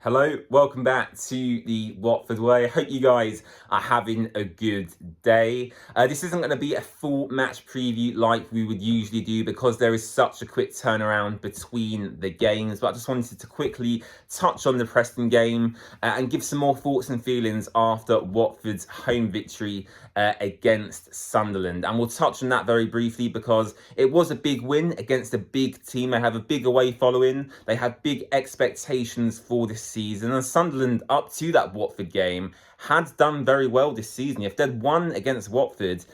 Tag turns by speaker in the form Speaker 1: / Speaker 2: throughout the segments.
Speaker 1: Hello, welcome back to the Watford Way. I hope you guys are having a good day. This isn't going to be a full match preview like we would usually do because there is such a quick turnaround between the games. But I just wanted to quickly touch on the Preston game and give some more thoughts and feelings after Watford's home victory against Sunderland. And we'll touch on that very briefly because it was a big win against a big team. They have a big away following. They had big expectations for this season, and Sunderland up to that Watford game had done very well this season. If they'd won against Watford,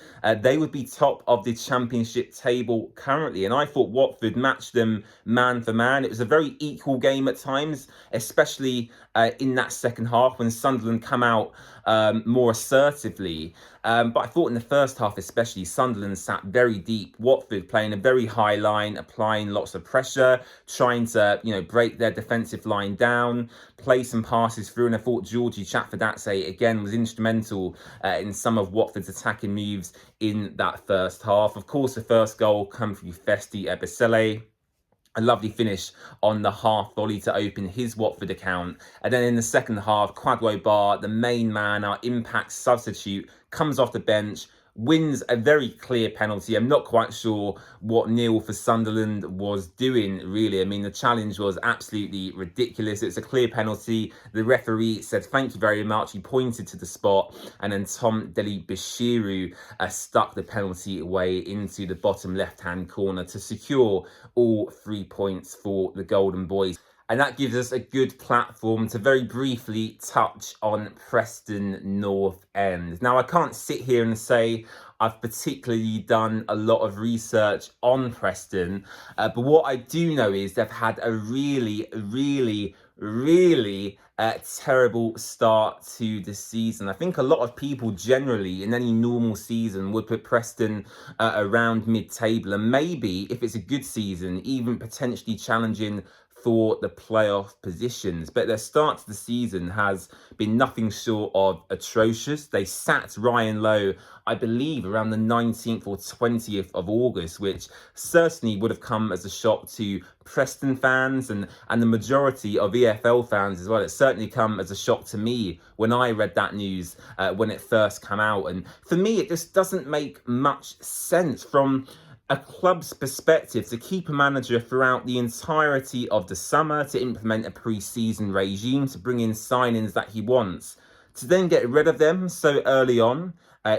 Speaker 1: they would be top of the Championship table currently, and I thought Watford matched them man for man. It was a very equal game at times, especially in that second half when Sunderland come out more assertively. But I thought in the first half especially, Sunderland sat very deep. Watford playing a very high line, applying lots of pressure, trying to break their defensive line down, play some passes through. And I thought Georgie Chaffardadze again was instrumental in some of Watford's attacking moves in that first half. Of course, the first goal come from Festi Ebisele. A lovely finish on the half volley to open his Watford account. And then in the second half, Kwadwo Bar, the main man, our impact substitute, comes off the bench, wins a very clear penalty. I'm not quite sure what Neil for Sunderland was doing, really. I mean, the challenge was absolutely ridiculous. It's a clear penalty. The referee said, thank you very much. He pointed to the spot, and then Tom Cleverley stuck the penalty away into the bottom left-hand corner to secure all 3 points for the Golden Boys. And that gives us a good platform to very briefly touch on Preston North End. Now, I can't sit here and say I've particularly done a lot of research on Preston, but what I do know is they've had a really terrible start to the season. I think a lot of people generally in any normal season would put Preston around mid-table, and maybe if it's a good season, even potentially challenging for the playoff positions. But their start to the season has been nothing short of atrocious. They sacked Ryan Lowe, I believe, around the 19th or 20th of August, which certainly would have come as a shock to Preston fans and the majority of EFL fans as well. It certainly come as a shock to me when I read that news when it first came out. And for me, it just doesn't make much sense from a club's perspective to keep a manager throughout the entirety of the summer, to implement a pre-season regime, to bring in signings that he wants, to then get rid of them so early on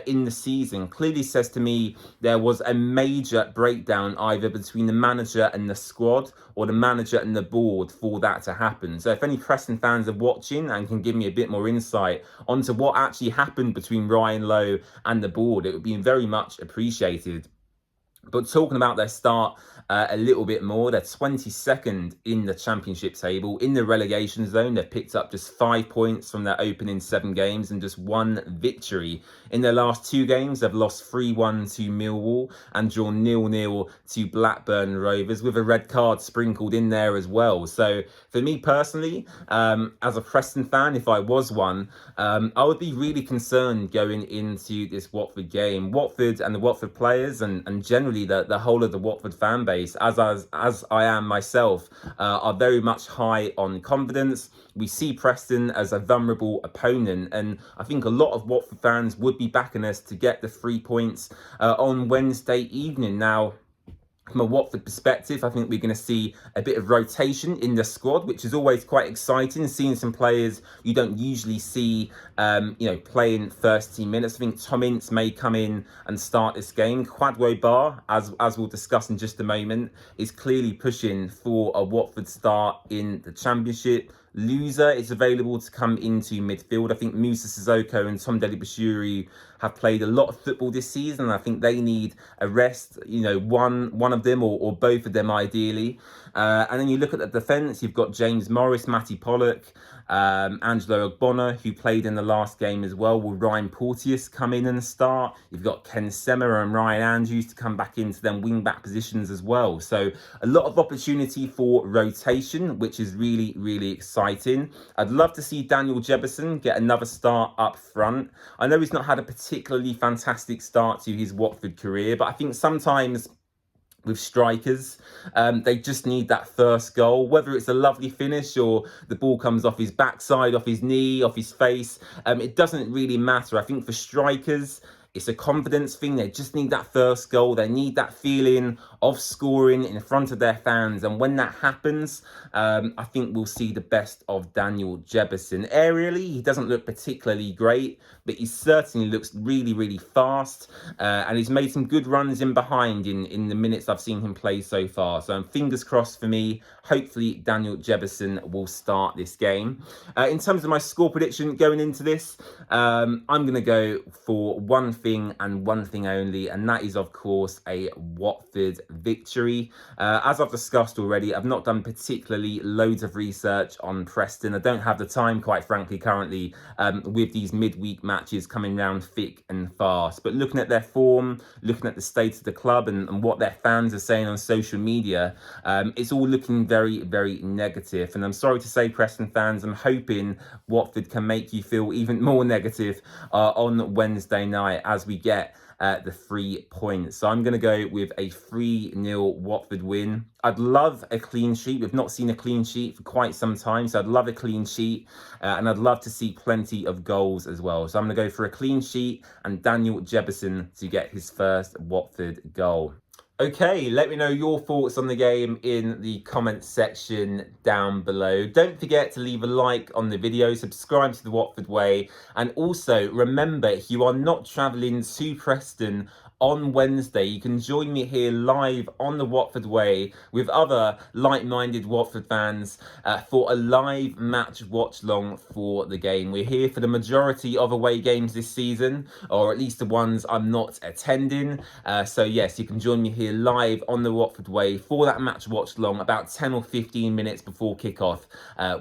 Speaker 1: in the season clearly says to me there was a major breakdown either between the manager and the squad or the manager and the board for that to happen. So if any Preston fans are watching and can give me a bit more insight onto what actually happened between Ryan Lowe and the board, it would be very much appreciated. But talking about their start a little bit more, they're 22nd in the Championship table. In the relegation zone, they've picked up just 5 points from their opening 7 games and just 1 victory. In their last 2 games, they've lost 3-1 to Millwall and drawn 0-0 to Blackburn Rovers, with a red card sprinkled in there as well. So for me personally, as a Preston fan, if I was one, I would be really concerned going into this Watford game. Watford and the Watford players and generally the whole of the Watford fan base, as I am myself, are very much high on confidence. We see Preston as a vulnerable opponent, and I think a lot of Watford fans would be backing us to get the 3 points on Wednesday evening. Now, from a Watford perspective, I think we're going to see a bit of rotation in the squad, which is always quite exciting, seeing some players you don't usually see, playing first team minutes. I think Tom Ince may come in and start this game. Kwadwo Bar, as we'll discuss in just a moment, is clearly pushing for a Watford start in the Championship. Loser is available to come into midfield. I think Musa Sissoko and Tom Cleverley have played a lot of football this season. I think they need a rest, one of them or both of them ideally. And then you look at the defence, you've got James Morris, Matty Pollock, Angelo Ogbonna, who played in the last game as well. Will Ryan Porteous come in and start? You've got Ken Semmer and Ryan Andrews to come back into them wing-back positions as well. So a lot of opportunity for rotation, which is really exciting. I'd love to see Daniel Jefferson get another start up front. I know he's not had a particularly fantastic start to his Watford career, but I think sometimes with strikers. They just need that first goal, whether it's a lovely finish or the ball comes off his backside, off his knee, off his face. It doesn't really matter. I think for strikers, it's a confidence thing. They just need that first goal. They need that feeling of scoring in front of their fans. And when that happens, I think we'll see the best of Daniel Jebbison. Aerially, he doesn't look particularly great, but he certainly looks really, really fast. And he's made some good runs in behind in the minutes I've seen him play so far. So fingers crossed for me. Hopefully, Daniel Jebbison will start this game. In terms of my score prediction going into this, I'm going to go for one thing and one thing only, and that is, of course, a Watford victory. As I've discussed already, I've not done particularly loads of research on Preston. I don't have the time, quite frankly, currently, with these midweek matches coming round thick and fast. But looking at their form, looking at the state of the club and what their fans are saying on social media, it's all looking very, very negative. And I'm sorry to say, Preston fans, I'm hoping Watford can make you feel even more negative on Wednesday night as we get the 3 points. So I'm going to go with a 3-0 Watford win. I'd love a clean sheet. We've not seen a clean sheet for quite some time, so I'd love a clean sheet, and I'd love to see plenty of goals as well. So I'm going to go for a clean sheet and Daniel Jebbison to get his first Watford goal. Okay, let me know your thoughts on the game in the comments section down below. Don't forget to leave a like on the video, subscribe to The Watford Way, and also remember, if you are not travelling to Preston on Wednesday, you can join me here live on The Watford Way with other like-minded Watford fans for a live match watch-along for the game. We're here for the majority of away games this season, or at least the ones I'm not attending. So yes, you can join me here live on The Watford Way for that match watch-along about 10 or 15 minutes before kickoff.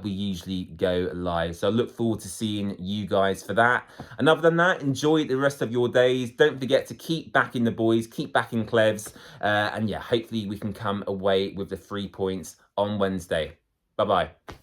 Speaker 1: We usually go live. So I look forward to seeing you guys for that. And other than that, enjoy the rest of your days. Don't forget to keep backing the boys, keep backing Clevs, and yeah, hopefully we can come away with the 3 points on Wednesday. Bye-bye.